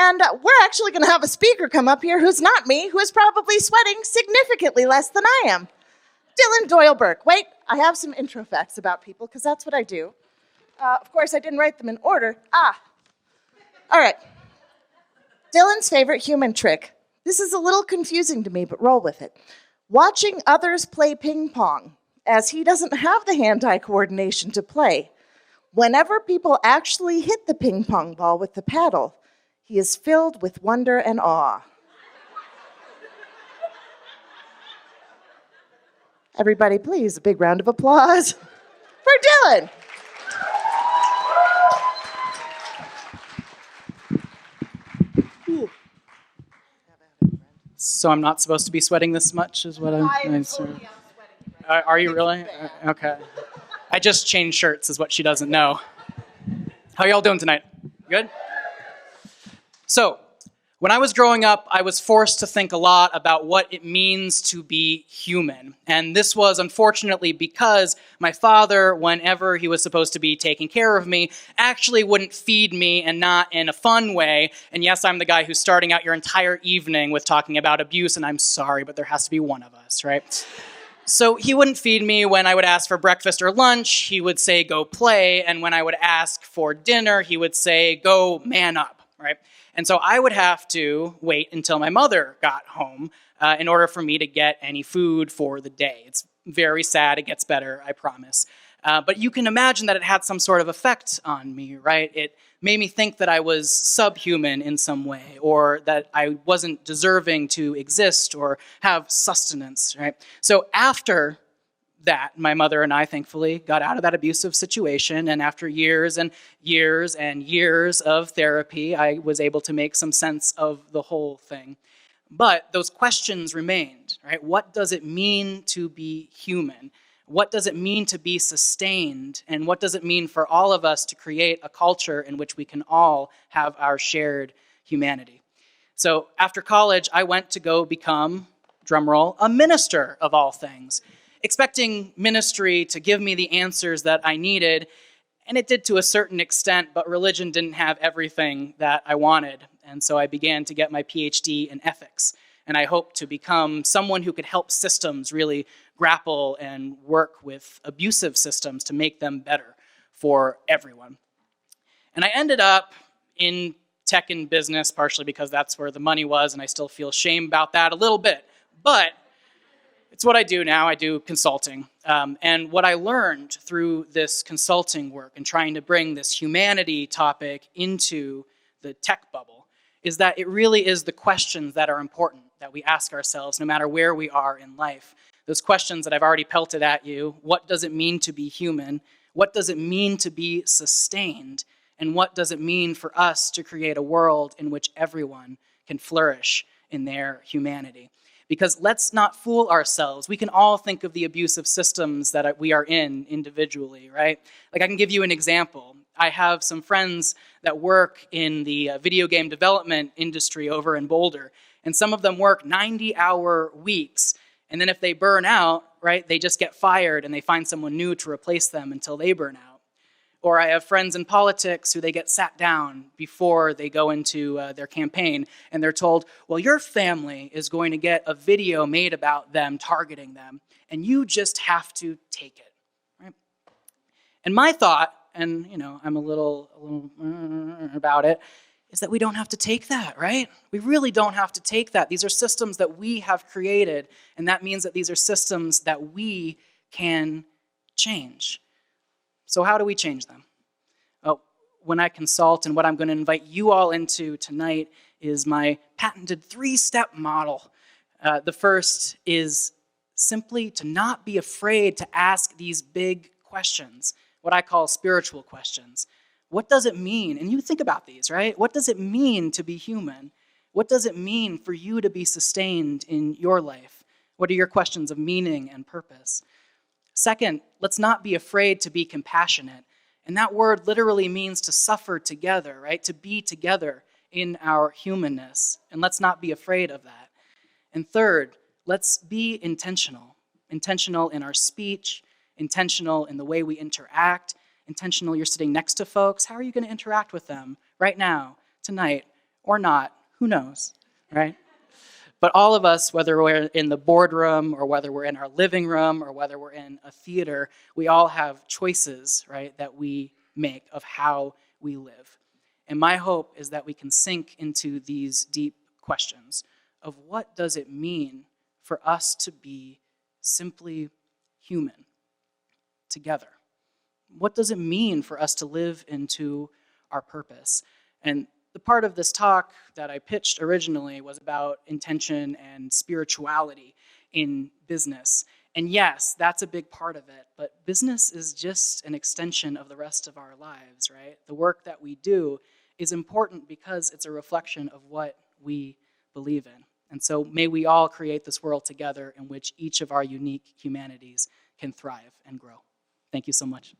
And we're actually going to have a speaker come up here who's not me, who is probably sweating significantly less than I am. Dylan Doyle-Burke. Wait, I have some intro facts about people, because that's what I do. Of course, I didn't write them in order. All right. Dylan's favorite human trick. This is a little confusing to me, but roll with it. Watching others play ping pong, as he doesn't have the hand-eye coordination to play. Whenever people actually hit the ping pong ball with the paddle, he is filled with wonder and awe. Everybody, please, a big round of applause for Dylan. So I'm not supposed to be sweating this much, is what I'm sweating. Are you really? Okay. I just changed shirts, is what she doesn't know. How y'all doing tonight? Good? So, when I was growing up, I was forced to think a lot about what it means to be human. And this was unfortunately because my father, whenever he was supposed to be taking care of me, actually wouldn't feed me, and not in a fun way. And yes, I'm the guy who's starting out your entire evening with talking about abuse, and I'm sorry, but there has to be one of us, right? So he wouldn't feed me when I would ask for breakfast or lunch. He would say, go play. And when I would ask for dinner, he would say, go man up, right? And so I would have to wait until my mother got home in order for me to get any food for the day. It's very sad. It gets better, I promise. But you can imagine that it had some sort of effect on me, right? It made me think that I was subhuman in some way, or that I wasn't deserving to exist or have sustenance, right? So after that, my mother and I, thankfully, got out of that abusive situation, and after years and years and years of therapy, I was able to make some sense of the whole thing. But those questions remained, right? What does it mean to be human? What does it mean to be sustained? And what does it mean for all of us to create a culture in which we can all have our shared humanity? So after college, I went to go become, drumroll, a minister of all things, expecting ministry to give me the answers that I needed, and it did to a certain extent, but religion didn't have everything that I wanted. And so I began to get my PhD in ethics, and I hoped to become someone who could help systems really grapple and work with abusive systems to make them better for everyone. And I ended up in tech and business, partially because that's where the money was, and I still feel shame about that a little bit. But it's what I do now. I do consulting. And what I learned through this consulting work and trying to bring this humanity topic into the tech bubble is that it really is the questions that are important that we ask ourselves no matter where we are in life. Those questions that I've already pelted at you. What does it mean to be human? What does it mean to be sustained? And what does it mean for us to create a world in which everyone can flourish in their humanity? Because let's not fool ourselves. We can all think of the abusive systems that we are in individually, right? Like, I can give you an example. I have some friends that work in the video game development industry over in Boulder, and some of them work 90-hour weeks, and then if they burn out, right, they just get fired and they find someone new to replace them until they burn out. Or I have friends in politics who they get sat down before they go into their campaign, and they're told, well, your family is going to get a video made about them, targeting them, and you just have to take it, right? And my thought, and I'm a little about it, is that we don't have to take that, right? We really don't have to take that. These are systems that we have created, and that means that these are systems that we can change. So how do we change them? Well, when I consult, and what I'm going to invite you all into tonight is my patented 3-step model. The first is simply to not be afraid to ask these big questions, what I call spiritual questions. What does it mean? And you think about these, right? What does it mean to be human? What does it mean for you to be sustained in your life? What are your questions of meaning and purpose? Second, let's not be afraid to be compassionate. And that word literally means to suffer together, right? To be together in our humanness. And let's not be afraid of that. And third, let's be intentional. Intentional in our speech, intentional in the way we interact, intentional you're sitting next to folks. How are you going to interact with them right now, tonight, or not, who knows, right? But all of us, whether we're in the boardroom or whether we're in our living room or whether we're in a theater, we all have choices, right, that we make of how we live. And my hope is that we can sink into these deep questions of what does it mean for us to be simply human together? What does it mean for us to live into our purpose? And the part of this talk that I pitched originally was about intention and spirituality in business. And yes, that's a big part of it, but business is just an extension of the rest of our lives, right? The work that we do is important because it's a reflection of what we believe in. And so may we all create this world together in which each of our unique humanities can thrive and grow. Thank you so much.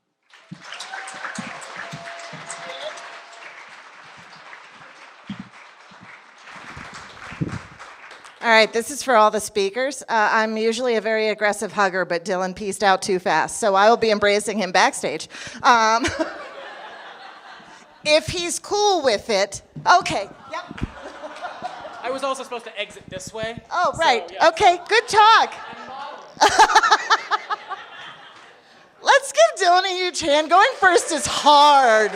All right, this is for all the speakers. I'm usually a very aggressive hugger, but Dylan pieced out too fast, so I will be embracing him backstage. If he's cool with it, okay, yep. I was also supposed to exit this way. Oh, right, so, yeah. Okay, good talk. Let's give Dylan a huge hand. Going first is hard.